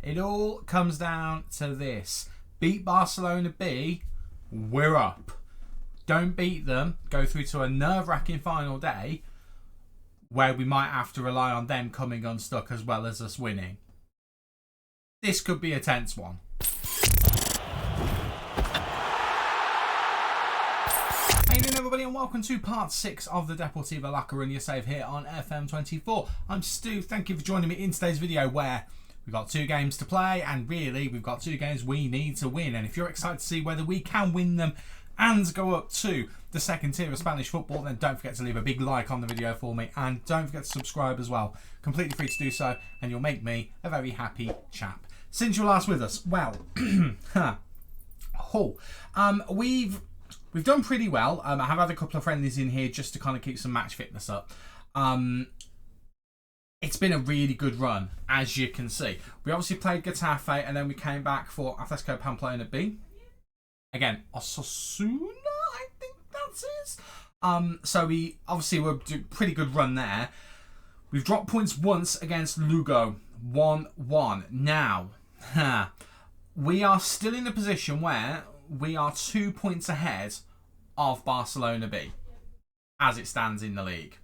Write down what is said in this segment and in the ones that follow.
It all comes down to this. Beat Barcelona B, we're up. Don't beat them, go through to a nerve-wracking final day where we might have to rely on them coming unstuck as well as us winning. This could be a tense one. How you doing, everybody, and welcome to part 6 of the Deportivo La Coruña save here on FM24. I'm Stu. Thank you for joining me in today's video where we've got 2 games to play, and really we've got 2 games we need to win. And if you're excited to see whether we can win them and go up to the second tier of Spanish football, then don't forget to leave a big like on the video for me, and don't forget to subscribe as well. Completely free to do so, and you'll make me a very happy chap. Since you're last with us, well, we've done pretty well. I have had a couple of friendlies in here just to kind of keep some match fitness up. It's been a really good run, as you can see. We obviously played Getafe, and then we came back for Atletico Pamplona B. Again, Osasuna, I think that's it. So we obviously were doing a pretty good run there. We've dropped points once against Lugo, 1-1. Now, we are still in a position where we are 2 points ahead of Barcelona B, as it stands in the league.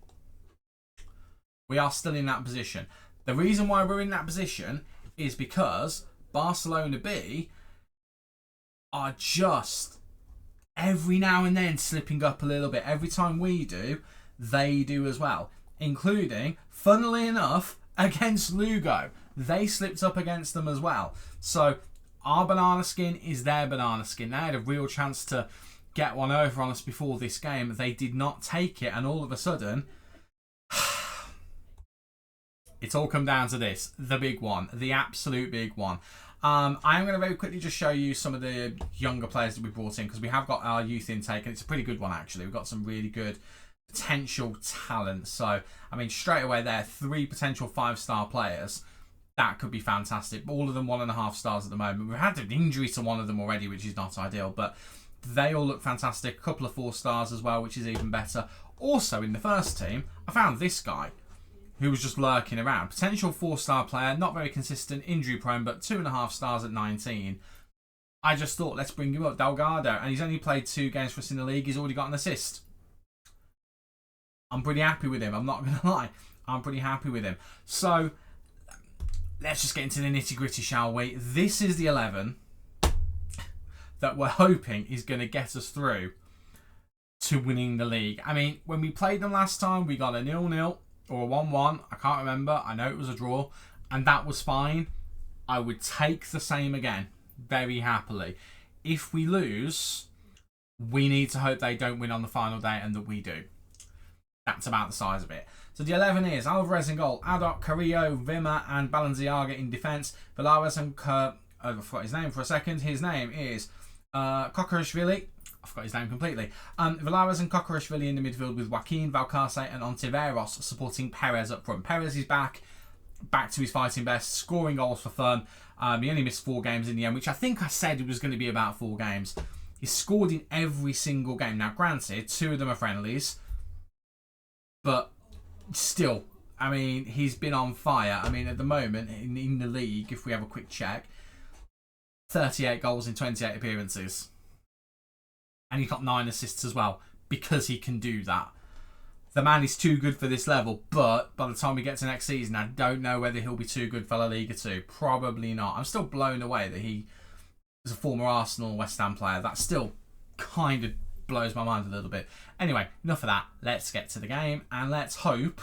We are still in that position. The reason why we're in that position is because Barcelona B are just every now and then slipping up a little bit. Every time we do, they do as well. Including, funnily enough, against Lugo. They slipped up against them as well. So our banana skin is their banana skin. They had a real chance to get one over on us before this game. They did not take it, and all of a sudden, it's all come down to this. The big one. The absolute big one. I am going to very quickly just show you some of the younger players that we brought in, because we have got our youth intake, and it's a pretty good one actually. We've got some really good potential talent. So, I mean, straight away there, 3 potential 5-star players. That could be fantastic. All of them 1.5 stars at the moment. We've had an injury to one of them already, which is not ideal, but they all look fantastic. A couple of 4 stars as well, which is even better. Also, in the first team, I found this guy who was just lurking around. Potential 4-star player, not very consistent, injury prone, but 2.5 stars at 19. I just thought, let's bring him up, Delgado. And he's only played 2 games for us in the league. He's already got an assist. I'm pretty happy with him. I'm not going to lie. I'm pretty happy with him. So, let's just get into the nitty-gritty, shall we? This is the 11 that we're hoping is going to get us through to winning the league. I mean, when we played them last time, we got a 0-0 or a 1-1. I can't remember. I know it was a draw, and that was fine. I would take the same again very happily. If we lose, we need to hope they don't win on the final day and that we do. That's about the size of it. So the 11 is Alvarez in goal, Adok, Carrillo, Vima and Balenciaga in defence. Villares and I forgot his name for a second. His name is Kokorishvili. I forgot his name completely. Villares and Kokorishvili in the midfield with Joaquin, Valcarce and Ontiveros supporting Perez up front. Perez is back to his fighting best, scoring goals for fun. He only missed 4 games in the end, which I think I said it was going to be about 4 games. He scored in every single game. Now, granted, 2 of them are friendlies, but still, I mean, he's been on fire. I mean, at the moment, in the league, if we have a quick check, 38 goals in 28 appearances. And he's got 9 assists as well, because he can do that. The man is too good for this level, but by the time we get to next season, I don't know whether he'll be too good for La Liga 2. Probably not. I'm still blown away that he is a former Arsenal West Ham player. That still kind of blows my mind a little bit. Anyway, enough of that. Let's get to the game, and let's hope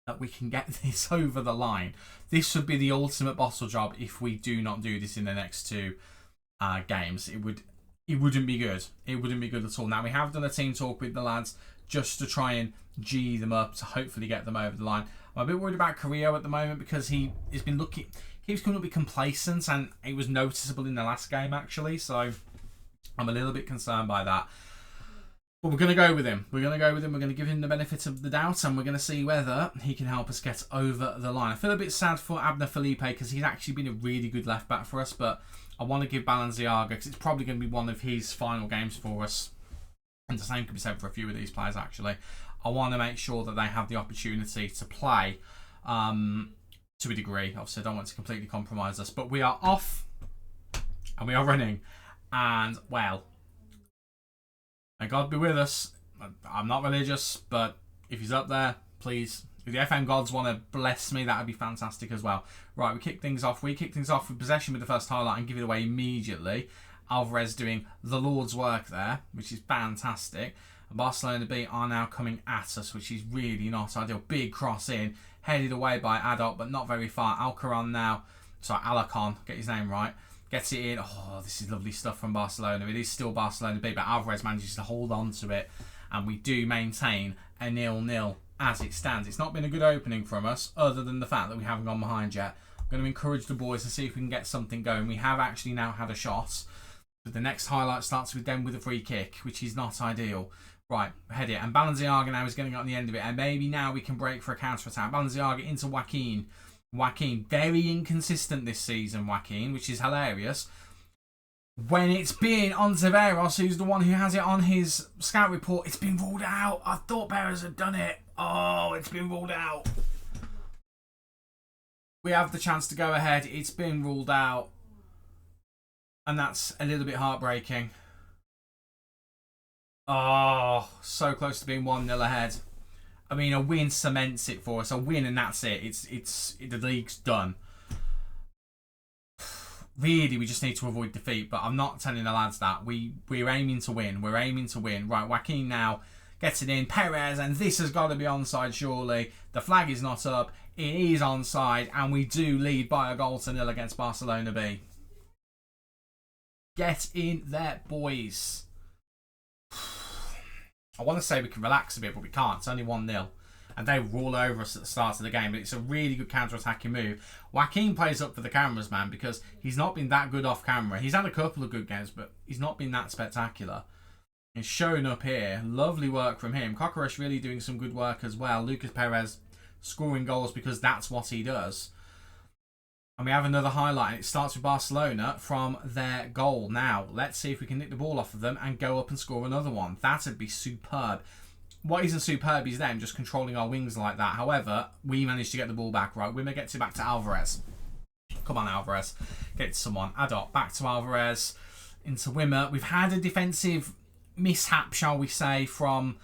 that we can get this over the line. This would be the ultimate bottle job if we do not do this in the next 2 games. It wouldn't be good. It wouldn't be good at all. Now, we have done a team talk with the lads just to try and G them up to hopefully get them over the line. I'm a bit worried about Carrillo at the moment because he's been keeps coming up with complacence, and it was noticeable in the last game actually. So I'm a little bit concerned by that. But we're going to go with him. We're going to give him the benefit of the doubt, and we're going to see whether he can help us get over the line. I feel a bit sad for Abner Felipe because he's actually been a really good left back for us, but I want to give Balenciaga because it's probably going to be one of his final games for us. And the same could be said for a few of these players actually. I want to make sure that they have the opportunity to play to a degree. Obviously, I don't want to completely compromise us, but we are off and we are running. And, well, may God be with us. I'm not religious, but if he's up there, please, if the FM gods want to bless me, that would be fantastic as well. Right, we kick things off. We kick things off with possession with the first highlight and give it away immediately. Alvarez doing the Lord's work there, which is fantastic. And Barcelona B are now coming at us, which is really not ideal. Big cross in, headed away by Adult, but not very far. Alcaron now, sorry, Alacon, get his name right. Gets it in. Oh, this is lovely stuff from Barcelona. It is still Barcelona B, but Alvarez manages to hold on to it. And we do maintain a 0-0 as it stands. It's not been a good opening from us, other than the fact that we haven't gone behind yet. I'm going to encourage the boys to see if we can get something going. We have actually now had a shot. But the next highlight starts with them with a free kick, which is not ideal. Right, head it. And Balenciaga now is getting on the end of it. And maybe now we can break for a counter-attack. Balenciaga into Joaquin. Joaquin, very inconsistent this season, Joaquin, which is hilarious. When it's been on Severos, who's the one who has it on his scout report, it's been ruled out. I thought Perez had done it. Oh, it's been ruled out. We have the chance to go ahead. It's been ruled out. And that's a little bit heartbreaking. Oh, so close to being 1-0 ahead. I mean, a win cements it for us. A win and that's it. The league's done. Really, we just need to avoid defeat. But I'm not telling the lads that. We're aiming to win. We're aiming to win. Right, Joaquin now gets it in. Perez, and this has got to be onside, surely. The flag is not up. It is onside. And we do lead by a goal to 0 against Barcelona B. Get in there, boys. I want to say we can relax a bit, but we can't. It's only 1-0. And they were all over us at the start of the game. But it's a really good counter-attacking move. Joaquin plays up for the cameras, man, because he's not been that good off camera. He's had a couple of good games, but he's not been that spectacular. He's showing up here. Lovely work from him. Coquelin really doing some good work as well. Lucas Perez scoring goals because that's what he does. And we have another highlight. It starts with Barcelona from their goal. Now, let's see if we can nick the ball off of them and go up and score another one. That would be superb. What isn't superb is them just controlling our wings like that. However, we managed to get the ball back. Right, we may get it back to Alvarez. Come on, Alvarez. Get it to someone. Adot, back to Alvarez. Into Wimmer. We've had a defensive mishap, shall we say, from...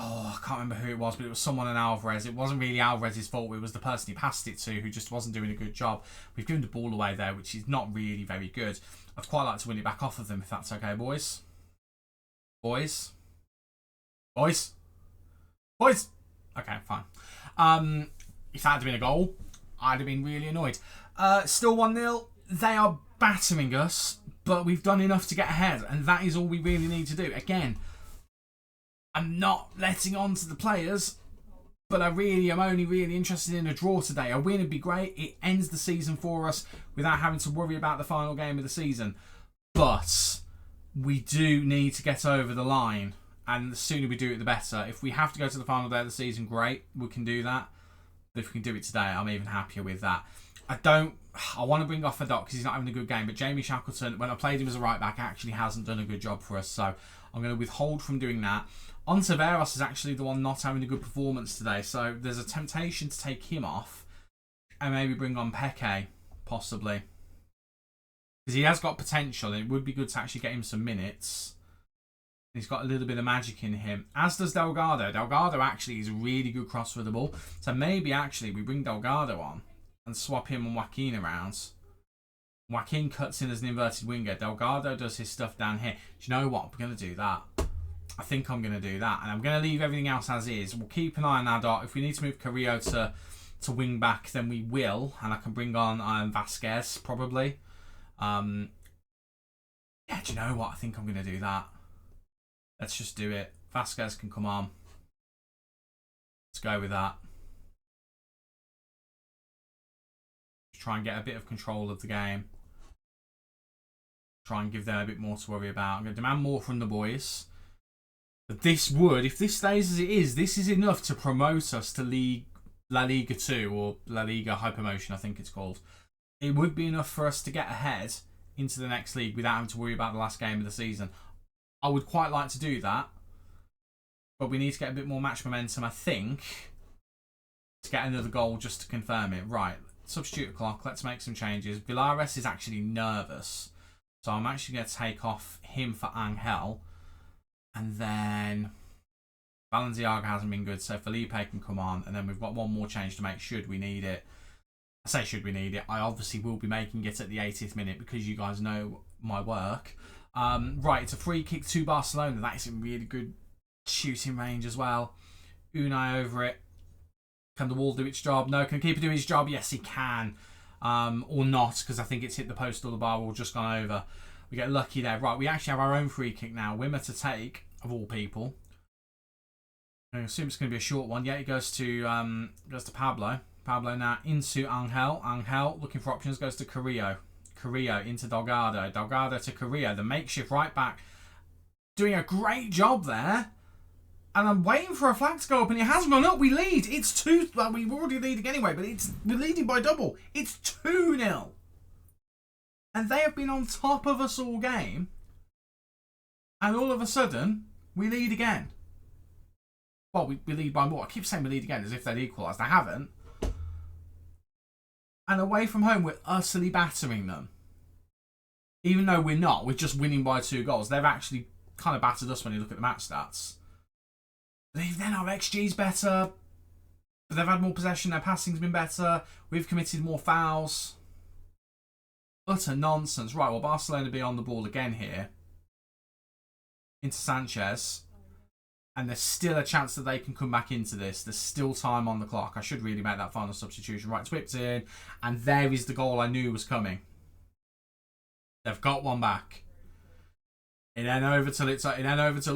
I can't remember who it was, but it was someone in Alvarez. It wasn't really Alvarez's fault. It was the person he passed it to who just wasn't doing a good job. We've given the ball away there, which is not really very good. I'd quite like to win it back off of them, if that's okay, boys. Boys? Boys? Boys? Okay, fine. If that had been a goal, I'd have been really annoyed. Still 1-0. They are battering us, but we've done enough to get ahead, and that is all we really need to do. Again, I'm not letting on to the players, but I really am only really interested in a draw today. A win would be great. It ends the season for us without having to worry about the final game of the season. But we do need to get over the line, and the sooner we do it, the better. If we have to go to the final day of the season, great, we can do that. But if we can do it today, I'm even happier with that. I want to bring off Adot because he's not having a good game, but Jamie Shackleton, when I played him as a right back, actually hasn't done a good job for us, so I'm going to withhold from doing that. Ontiveros is actually the one not having a good performance today, so there's a temptation to take him off and maybe bring on Peque, possibly. Because he has got potential, and it would be good to actually get him some minutes. He's got a little bit of magic in him, as does Delgado. Delgado actually is a really good cross for the ball, so maybe actually we bring Delgado on and swap him and Joaquin around. Joaquin cuts in as an inverted winger. Delgado does his stuff down here. Do you know what? We're going to do that. I think I'm going to do that. And I'm going to leave everything else as is. We'll keep an eye on Adot. If we need to move Carrillo to wing back, then we will. And I can bring on Vasquez, probably. Yeah, do you know what? I think I'm going to do that. Let's just do it. Vasquez can come on. Let's go with that. Try and get a bit of control of the game. Try and give them a bit more to worry about. I'm going to demand more from the boys. But this would, if this stays as it is, this is enough to promote us to La Liga 2, or La Liga Hypermotion, I think it's called. It would be enough for us to get ahead into the next league without having to worry about the last game of the season. I would quite like to do that, but we need to get a bit more match momentum, I think. to get another goal just to confirm it. Right, substitute clock. Let's make some changes. Villares is actually nervous, so I'm actually going to take off him for Angel. And then Balenciaga hasn't been good, so Felipe can come on. And then we've got one more change to make should we need it. I say should we need it. I obviously will be making it at the 80th minute because you guys know my work. Right, it's a free kick to Barcelona. That is in really good shooting range as well. Unai over it. Can the wall do its job? No. Can the keeper do his job? Yes, he can. Or not, because I think it's hit the post or the bar wall, just gone over. We get lucky there. Right, we actually have our own free kick now. Wimmer to take, of all people. I assume it's going to be a short one. Yeah, it goes to Pablo. Pablo now into Angel. Angel looking for options, goes to Carrillo. Carrillo into Delgado. Delgado to Carrillo. The makeshift right back doing a great job there. And I'm waiting for a flag to go up, and it has gone up. We lead. It's 2. Well, we were already leading anyway, but we're leading by double. It's 2-0. And they have been on top of us all game. And all of a sudden, we lead again. Well, we lead by more. I keep saying we lead again as if they'd equalised. They haven't. And away from home, we're utterly battering them. Even though we're not. We're just winning by 2 goals. They've actually kind of battered us when you look at the match stats. Then our XG's better. But they've had more possession. Their passing's been better. We've committed more fouls. Utter nonsense. Right, well, Barcelona be on the ball again here. Into Sanchez. And there's still a chance that they can come back into this. There's still time on the clock. I should really make that final substitution. Right, it's whipped in. And there is the goal I knew was coming. They've got one back. It then over till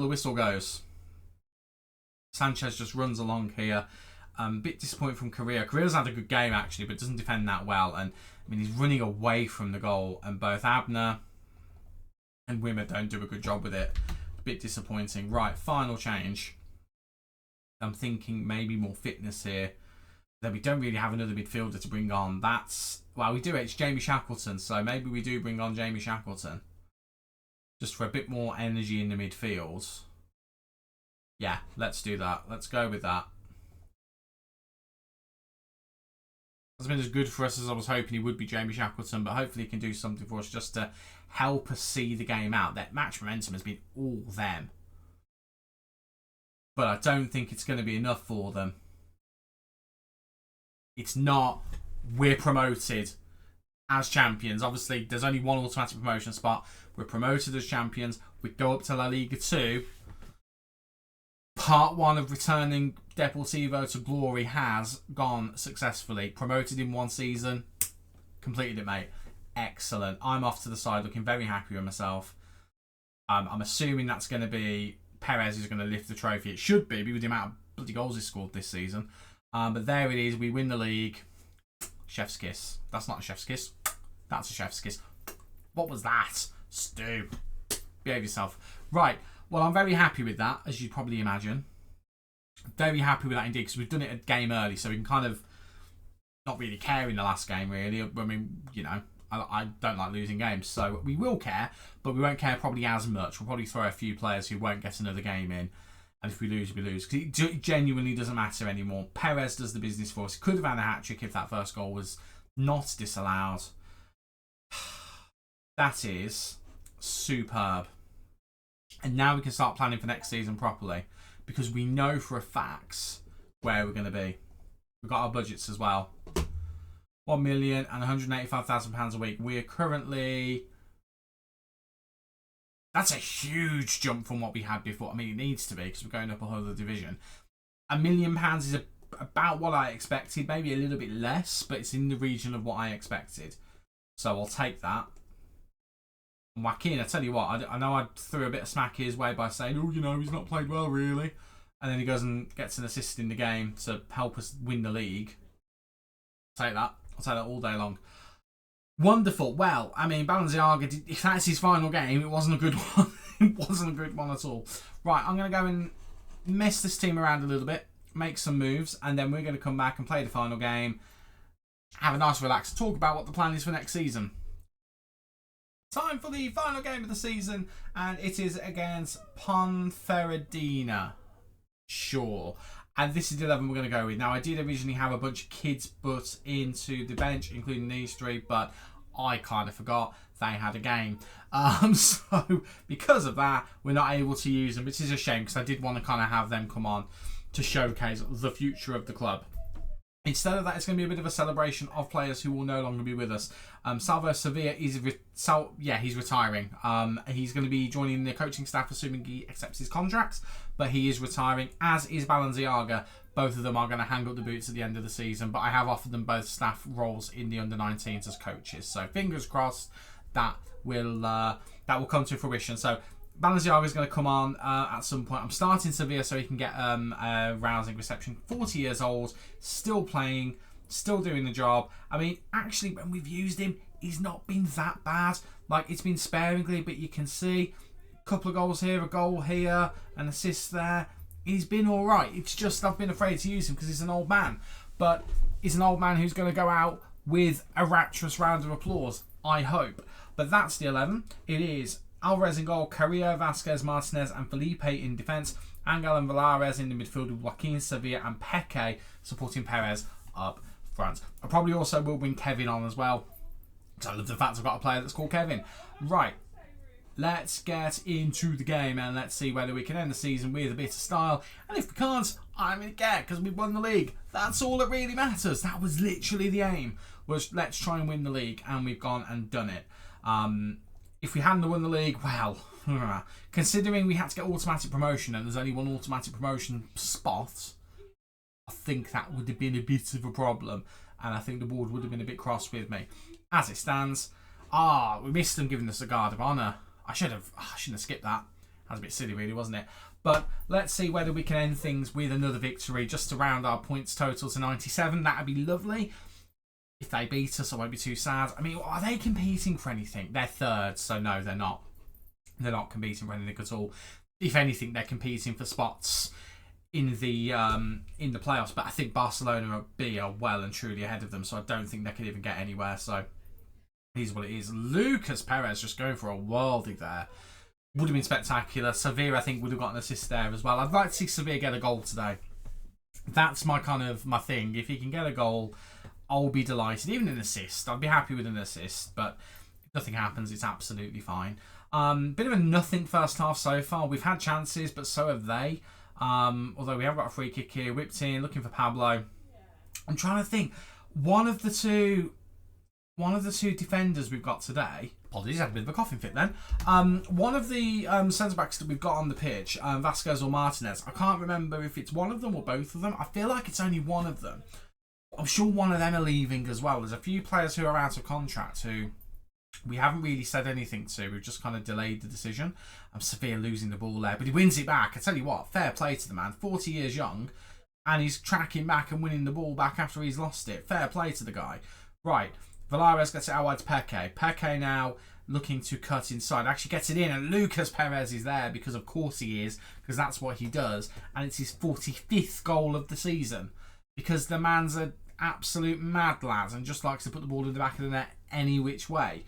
the whistle goes. Sanchez just runs along here. A bit disappointed from Carrillo. Carrillo's had a good game actually, but doesn't defend that well. And I mean, he's running away from the goal, and both Abner and Wimmer don't do a good job with it. A bit disappointing. Right, final change. I'm thinking maybe more fitness here. Then we don't really have another midfielder to bring on. Well, we do. It's Jamie Shackleton, so maybe we do bring on Jamie Shackleton just for a bit more energy in the midfield. Yeah, let's do that. Let's go with that. Hasn't been as good for us as I was hoping he would be, Jamie Shackleton, but hopefully he can do something for us just to help us see the game out. That match momentum has been all them. But I don't think it's going to be enough for them. It's not. We're promoted as champions. Obviously, there's only one automatic promotion spot. We're promoted as champions. We go up to La Liga 2. Part 1 of returning Deportivo to glory has gone successfully. Promoted in 1 season. Completed it, mate. Excellent. I'm off to the side looking very happy with myself. I'm assuming that's going to be Perez who's going to lift the trophy. It should be with the amount of bloody goals he's scored this season. But there it is. We win the league. Chef's kiss. That's not a chef's kiss. That's a chef's kiss. What was that? Stu. Behave yourself. Right. Well, I'm very happy with that, as you'd probably imagine. Very happy with that indeed, because we've done it a game early, so we can kind of not really care in the last game, really. I mean, you know, I don't like losing games, so we will care, but we won't care probably as much. We'll probably throw a few players who won't get another game in, and if we lose, we lose. Because it genuinely doesn't matter anymore. Perez does the business for us. He could have had a hat-trick if that first goal was not disallowed. That is superb. And now we can start planning for next season properly, because we know for a fact where we're going to be. We've got our budgets as well. £1,185,000 a week. We are currently... That's a huge jump from what we had before. I mean, it needs to be, because we're going up a whole other division. £1 million is about what I expected. Maybe a little bit less, but it's in the region of what I expected. So I'll take that. Joaquin, I tell you what, I know I threw a bit of smack his way by saying, oh, you know, he's not played well, really. And then he goes and gets an assist in the game to help us win the league. I'll take that. I'll take that all day long. Wonderful. Well, I mean, Balenciaga, if that's his final game, it wasn't a good one. It wasn't a good one at all. Right, I'm going to go and mess this team around a little bit, make some moves, and then we're going to come back and play the final game, have a nice relax, talk about what the plan is for next season. Time for the final game of the season, and it is against Ponferradina. Sure. And this is the 11 we're going to go with. Now, I did originally have a bunch of kids put into the bench, including these three, but I kind of forgot they had a game. So, because of that, we're not able to use them, which is a shame, because I did want to kind of have them come on to showcase the future of the club. Instead of that, it's going to be a bit of a celebration of players who will no longer be with us. Salvo Sevilla is he's retiring. He's going to be joining the coaching staff, assuming he accepts his contracts, but he is retiring, as is Balenciaga. Both of them are going to hang up the boots at the end of the season, but I have offered them both staff roles in the under-19s as coaches. So fingers crossed that will come to fruition. So Balenciaga is going to come on at some point. I'm starting Sevilla so he can get a rousing reception. 40 years old, still playing, still doing the job. I mean, actually, when we've used him, he's not been that bad. Like, it's been sparingly, but you can see a couple of goals here, a goal here, an assist there. He's been all right. It's just I've been afraid to use him because he's an old man. But he's an old man who's going to go out with a rapturous round of applause, I hope. But that's the 11. It is Alvarez in goal, Carrillo, Vasquez, Martinez and Felipe in defence. Angel and Valares in the midfield with Joaquin, Sevilla and Peque supporting Perez up front. I probably also will bring Kevin on as well, because I love the fact I've got a player that's called Kevin. Right, let's get into the game and let's see whether we can end the season with a bit of style. And if we can't, I'm going to get, because we've won the league. That's all that really matters. That was literally the aim, was let's try and win the league, and we've gone and done it. If we hadn't won the league, well, considering we had to get automatic promotion and there's only one automatic promotion spot, I think that would have been a bit of a problem, and I think the board would have been a bit cross with me. As it stands, we missed them giving us a guard of honour. I shouldn't have skipped that. That was a bit silly, really, wasn't it? But let's see whether we can end things with another victory just to round our points total to 97. That'd be lovely. If they beat us, I won't be too sad. I mean, are they competing for anything? They're third, so no, they're not. They're not competing for anything at all. If anything, they're competing for spots in the playoffs. But I think Barcelona are well and truly ahead of them, so I don't think they could even get anywhere. So here's what it is. Lucas Perez just going for a worldie there. Would have been spectacular. Sevilla, I think, would have got an assist there as well. I'd like to see Sevilla get a goal today. That's my thing. If he can get a goal, I'll be delighted. Even an assist, I'd be happy with an assist. But if nothing happens, it's absolutely fine. Bit of a nothing first half so far. We've had chances, but so have they. Although we have got a free kick here, whipped in, looking for Pablo. I'm trying to think. One of the two defenders we've got today. Apologies, had a bit of a coughing fit then. One of the centre backs that we've got on the pitch, Vasquez or Martinez. I can't remember if it's one of them or both of them. I feel like it's only one of them. I'm sure one of them are leaving as well. There's a few players who are out of contract who we haven't really said anything to. We've just kind of delayed the decision. Sevilla losing the ball there, but he wins it back. I tell you what, fair play to the man. 40 years young, and he's tracking back and winning the ball back after he's lost it. Fair play to the guy. Right, Valares gets it out wide to Peque. Peque now looking to cut inside. Actually gets it in, and Lucas Perez is there because of course he is, because that's what he does. And it's his 45th goal of the season, because the man's an absolute mad lad and just likes to put the ball in the back of the net any which way.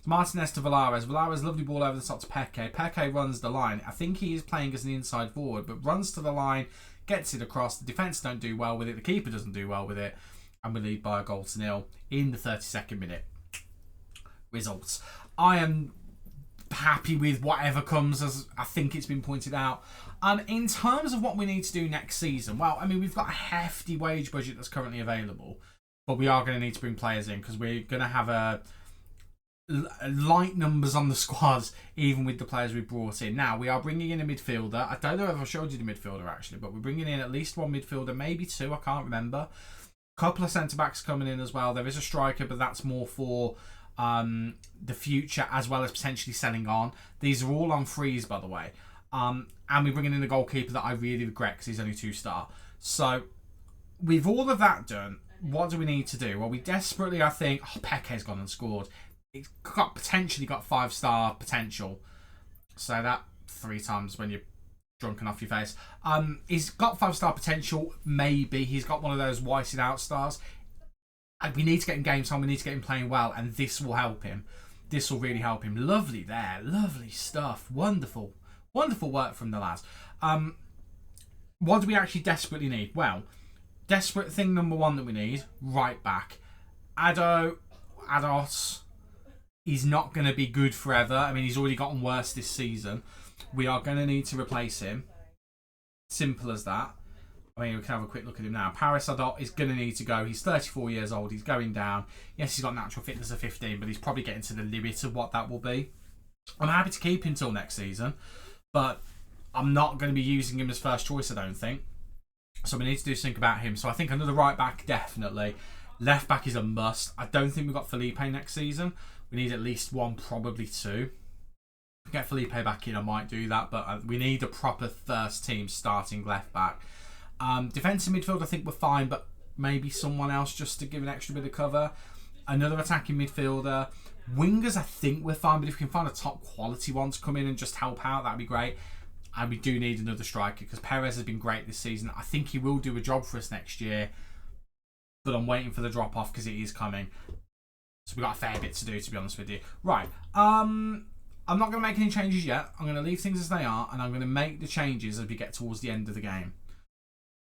Martinez to Valares. Valares, lovely ball over the top to Peque. Peque runs the line. I think he is playing as an inside forward, but runs to the line, gets it across. The defence don't do well with it. The keeper doesn't do well with it. And we lead by a goal to nil in the 32nd minute. Results. I am happy with whatever comes, as I think it's been pointed out. In terms of what we need to do next season, well, I mean, we've got a hefty wage budget that's currently available, but we are going to need to bring players in because we're going to have a light numbers on the squads, even with the players we brought in. Now, we are bringing in a midfielder. I don't know if I showed you the midfielder, actually, but we're bringing in at least one midfielder, maybe two, I can't remember. A couple of centre-backs coming in as well. There is a striker, but that's more for the future, as well as potentially selling on. These are all on freeze, by the way. And we're bringing in a goalkeeper that I really regret because he's only 2-star. So, with all of that done, what do we need to do? Well, we desperately, I think... Peque's gone and scored. It's potentially got 5-star potential. Say that 3 times when you're drunk and off your face. He's got 5-star potential, maybe. He's got one of those whited out stars. And we need to get him game time. We need to get him playing well, and this will help him. This will really help him. Lovely there. Lovely stuff. Wonderful. Wonderful work from the lads. what do we actually desperately need? Well, desperate thing number one that we need, right back. Ados is not going to be good forever. I mean, he's already gotten worse this season. We are going to need to replace him. Simple as that. I mean, we can have a quick look at him now. Paris Adot is going to need to go. He's 34 years old. He's going down. Yes, he's got natural fitness of 15, but he's probably getting to the limit of what that will be. I'm happy to keep him till next season, but I'm not going to be using him as first choice, I don't think. So we need to do something about him. So I think another right back, definitely. Left back is a must. I don't think we've got Felipe next season. We need at least one, probably two. If we get Felipe back in, I might do that, but we need a proper first team starting left back. Defensive midfield, I think we're fine, but maybe someone else just to give an extra bit of cover. Another attacking midfielder. Wingers, I think we're fine, but if we can find a top quality one to come in and just help out, that'd be great. And we do need another striker because Perez has been great this season. I think he will do a job for us next year, but I'm waiting for the drop off because it is coming. So we've got a fair bit to do, to be honest with you. Right. I'm not going to make any changes yet. I'm going to leave things as they are, and I'm going to make the changes as we get towards the end of the game.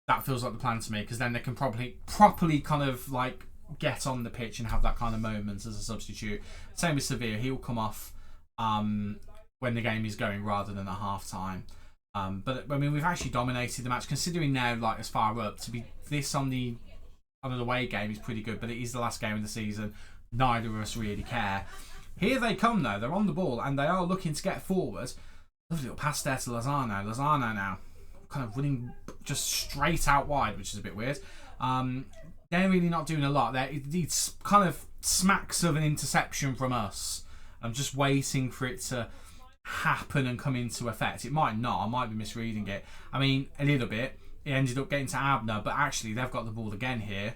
That feels like the plan to me, because then they can properly kind of like get on the pitch and have that kind of moment as a substitute. Same with Sevilla. He'll come off when the game is going rather than at half time. But I mean, we've actually dominated the match, considering now like as far up to be this on the away game is pretty good, but it is the last game of the season. Neither of us really care. Here they come though. They're on the ball and they are looking to get forward. Lovely little pass there to Lozano. Lozano now kind of running just straight out wide, which is a bit weird. They're really not doing a lot there. It's kind of smacks of an interception from us. I'm just waiting for it to happen and come into effect. It might not. I might be misreading it. I mean, a little bit. It ended up getting to Abner, but actually they've got the ball again here.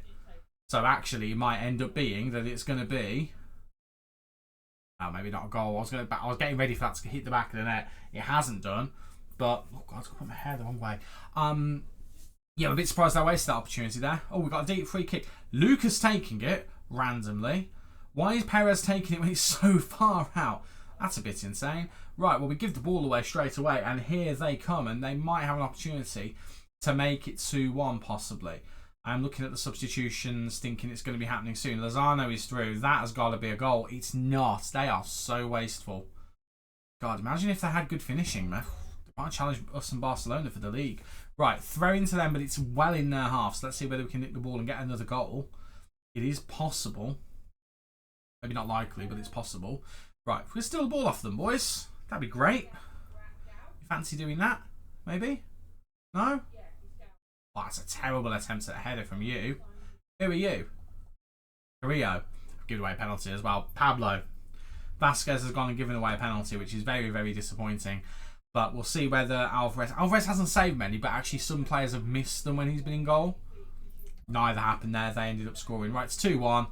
So actually it might end up being that it's going to be... Oh, maybe not a goal. I was getting ready for that to hit the back of the net. It hasn't done. But, oh God, I've put my hair the wrong way. Yeah, I'm a bit surprised I wasted that opportunity there. Oh, we got a deep free kick. Lucas taking it randomly. Why is Perez taking it when it's so far out? That's a bit insane. Right, well, we give the ball away straight away, and here they come, and they might have an opportunity to make it 2-1 possibly. I'm looking at the substitutions, thinking it's going to be happening soon. Lozano is through. That has got to be a goal. It's not. They are so wasteful. God, imagine if they had good finishing, man. They might challenge us and Barcelona for the league. Right, throw into them, but it's well in their half. So let's see whether we can nick the ball and get another goal. It is possible. Maybe not likely, but it's possible. Right, if we steal the ball off them, boys, that'd be great. You fancy doing that? Maybe? No? Oh, that's a terrible attempt at a header from you. Who are you? Carrillo. Given away a penalty as well. Pablo. Vasquez has gone and given away a penalty, which is very, very disappointing. But we'll see whether Alvarez hasn't saved many, but actually some players have missed them when he's been in goal. Neither happened there. They ended up scoring. Right, it's 2-1.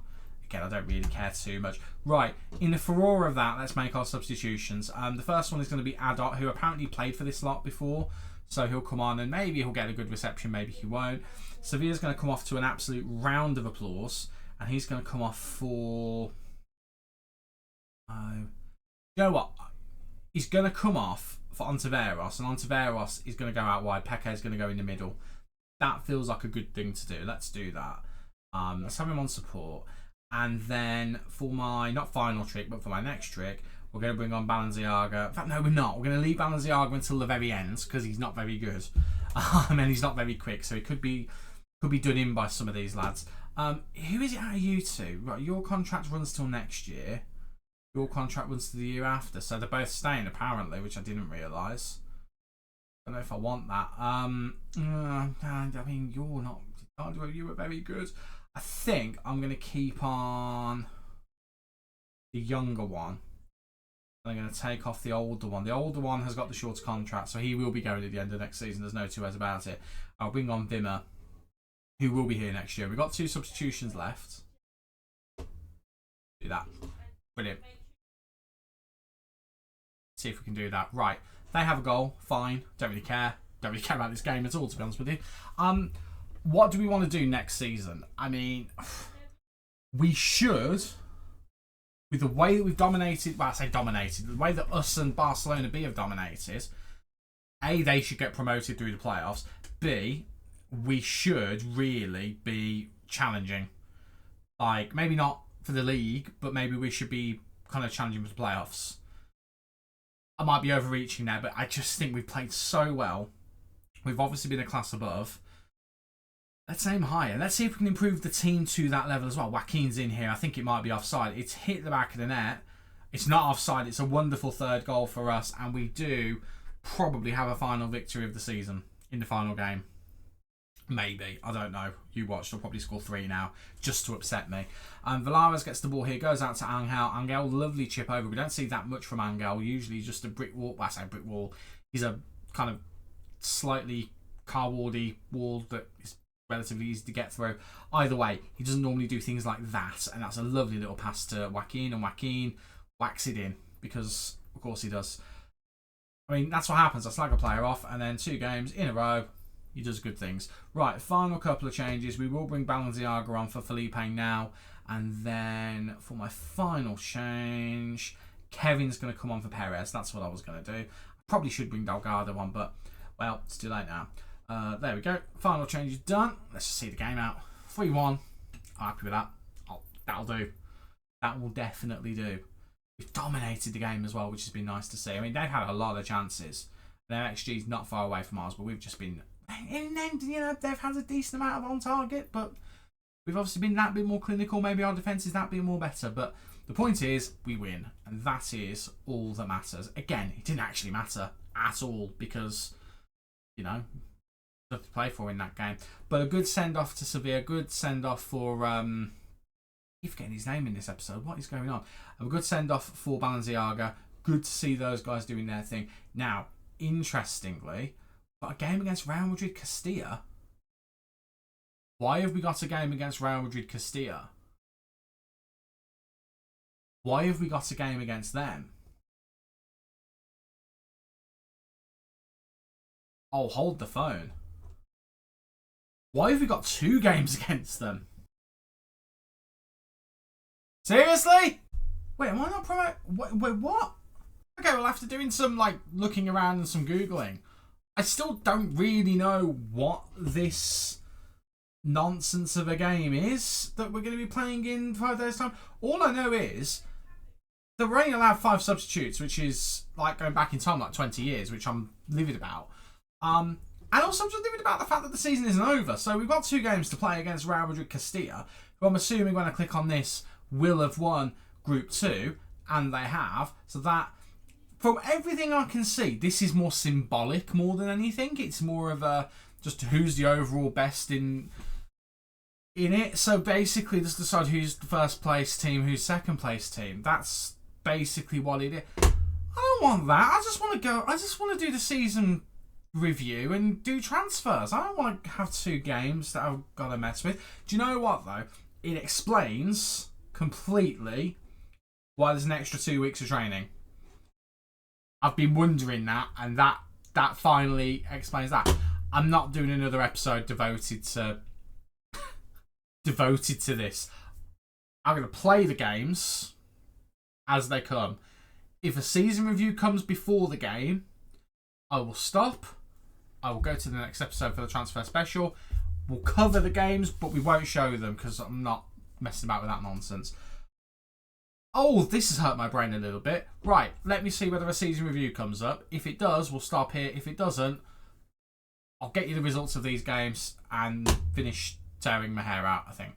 Again, I don't really care too much. Right, in the furore of that, let's make our substitutions. The first one is going to be Adot, who apparently played for this lot before. So he'll come on and maybe he'll get a good reception, maybe he won't. Sevilla's going to come off to an absolute round of applause. And he's going to come off for... you know what? He's going to come off for Ontiveros, and Ontiveros is going to go out wide. Peque is going to go in the middle. That feels like a good thing to do. Let's do that. Let's have him on support. And then for my, not final trick, but for my next trick, we're going to bring on Balenciaga. In fact, no, we're not. We're going to leave Balenciaga until the very end because he's not very good. And he's not very quick, so he could be done in by some of these lads. Who is it out of you two? Right, your contract runs till next year. Your contract runs to the year after. So they're both staying, apparently, which I didn't realise. I don't know if I want that. I mean, you're not... You were very good. I think I'm going to keep on the younger one. I'm going to take off the older one. The older one has got the shorter contract, so he will be going at the end of next season. There's no two ways about it. I'll bring on Wimmer, who will be here next year. We've got 2 substitutions left. Do that. Brilliant. See if we can do that. Right. They have a goal. Fine. Don't really care. Don't really care about this game at all, to be honest with you. What do we want to do next season? I mean, we should, with the way that we've dominated, well, I say dominated, the way that us and Barcelona B have dominated, A, they should get promoted through the playoffs. B, we should really be challenging. Like, maybe not for the league, but maybe we should be kind of challenging for the playoffs. I might be overreaching there, but I just think we've played so well. We've obviously been a class above. Let's aim higher. Let's see if we can improve the team to that level as well. Joaquin's in here. I think it might be offside. It's hit the back of the net. It's not offside. It's a wonderful third goal for us, and we do probably have a final victory of the season in the final game. Maybe. I don't know. You watched. I'll probably score 3 now just to upset me. Valares gets the ball here. Goes out to Angel. Angel, lovely chip over. We don't see that much from Angel. Usually just a brick wall. Well, I say brick wall. He's a kind of slightly cardboardy wall that is relatively easy to get through. Either way, he doesn't normally do things like that. And that's a lovely little pass to Joaquin. And Joaquin whacks it in. Because, of course, he does. I mean, that's what happens. I slag a player off. And then 2 games in a row. He does good things. Right, final couple of changes. We will bring Balenciaga on for Felipe now. And then for my final change, Kevin's going to come on for Perez. That's what I was going to do. I probably should bring Delgado on, but, well, it's too late now. There we go. Final change is done. Let's just see the game out. 3-1. I'm happy with that. That'll do. That will definitely do. We've dominated the game as well, which has been nice to see. I mean, they've had a lot of chances. Their XG is not far away from ours, but we've just been... And then, you know, they've had a decent amount of on target, but we've obviously been that bit more clinical. Maybe our defence is that bit more better. But the point is, we win. And that is all that matters. Again, it didn't actually matter at all because, you know, stuff to play for in that game. But a good send-off to Sevilla. Good send-off for... You're forgetting his name in this episode. What is going on? A good send-off for Balenciaga. Good to see those guys doing their thing. Now, interestingly... But a game against Real Madrid Castilla? Why have we got a game against Real Madrid Castilla? Why have we got a game against them? Oh, hold the phone. Why have we got 2 games against them? Seriously? Wait, am I not promoting? Wait, what? Okay, we'll have to do some, like, looking around and some Googling. I still don't really know what this nonsense of a game is that we're going to be playing in 5 days' time. All I know is that we're only allowed 5 substitutes, which is like going back in time like 20 years, which I'm livid about. And also I'm just livid about the fact that the season isn't over. So we've got 2 games to play against Real Madrid Castilla, who I'm assuming when I click on this will have won Group 2, and they have. So that... From everything I can see, this is more symbolic more than anything. It's more of a just who's the overall best in it. So basically, just decide who's the first place team, who's second place team. That's basically what it is. I don't want that. I just want to go. I just want to do the season review and do transfers. I don't want to have 2 games that I've got to mess with. Do you know what though? It explains completely why there's an extra 2 weeks of training. I've been wondering that, and that finally explains that. I'm not doing another episode devoted to this. I'm going to play the games as they come. If a season review comes before the game, I will stop. I will go to the next episode for the transfer special. We'll cover the games, but we won't show them because I'm not messing about with that nonsense. Oh, this has hurt my brain a little bit. Right, let me see whether a season review comes up. If it does, we'll stop here. If it doesn't, I'll get you the results of these games and finish tearing my hair out, I think.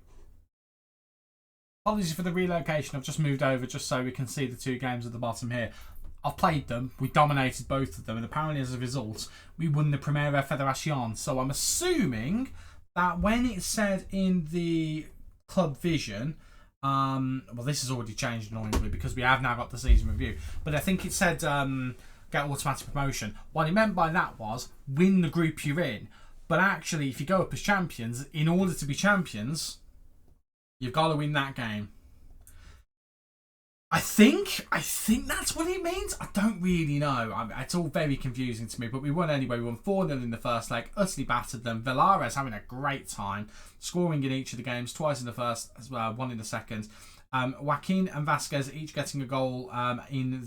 Apologies for the relocation. I've just moved over just so we can see the 2 games at the bottom here. I've played them. We dominated both of them. And apparently as a result, we won the Primera Federación. So I'm assuming that when it said in the club vision... well, this has already changed annoyingly because we have now got the season review. But I think it said get automatic promotion. What it meant by that was win the group you're in. But actually, if you go up as champions, in order to be champions, you've got to win that game. I think that's what it means. I don't really know. It's all very confusing to me. But we won anyway. We won 4-0 in the first leg. Utterly battered them. Valares having a great time. Scoring in each of the games. Twice in the first, as well, 1 in the second. Joaquin and Vasquez each getting a goal in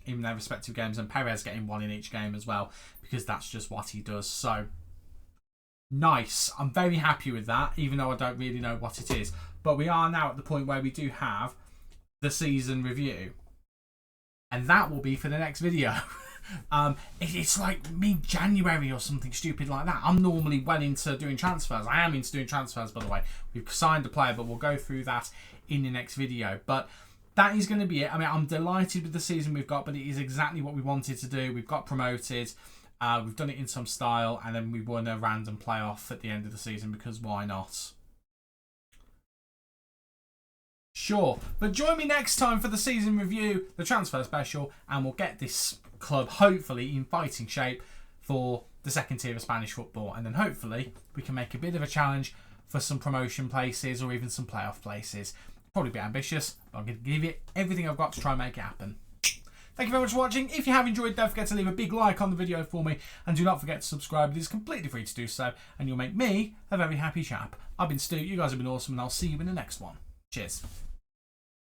their respective games, and Perez getting one in each game as well, because that's just what he does. So nice. I'm very happy with that, even though I don't really know what it is. But we are now at the point where we do have the season review, and that will be for the next video. It's like mid-January or something stupid like that. I'm normally well into doing transfers. I am into doing transfers, by the way. We've signed a player, but we'll go through that in the next video. But that is going to be it. I mean, I'm delighted with the season we've got, but it is exactly what we wanted to do. We've got promoted. We've done it in some style, and then we won a random playoff at the end of the season, because why not? Sure. But join me next time for the season review, the transfer special, and we'll get this club hopefully in fighting shape for the second tier of Spanish football, and then hopefully we can make a bit of a challenge for some promotion places or even some playoff places. Probably a bit ambitious, but I'm going to give it everything I've got to try and make it happen. Thank you very much for watching. If you have enjoyed, don't forget to leave a big like on the video for me, and do not forget to subscribe. It is completely free to do so, and you'll make me a very happy chap. I've been Stu, you guys have been awesome, and I'll see you in the next one. Cheers.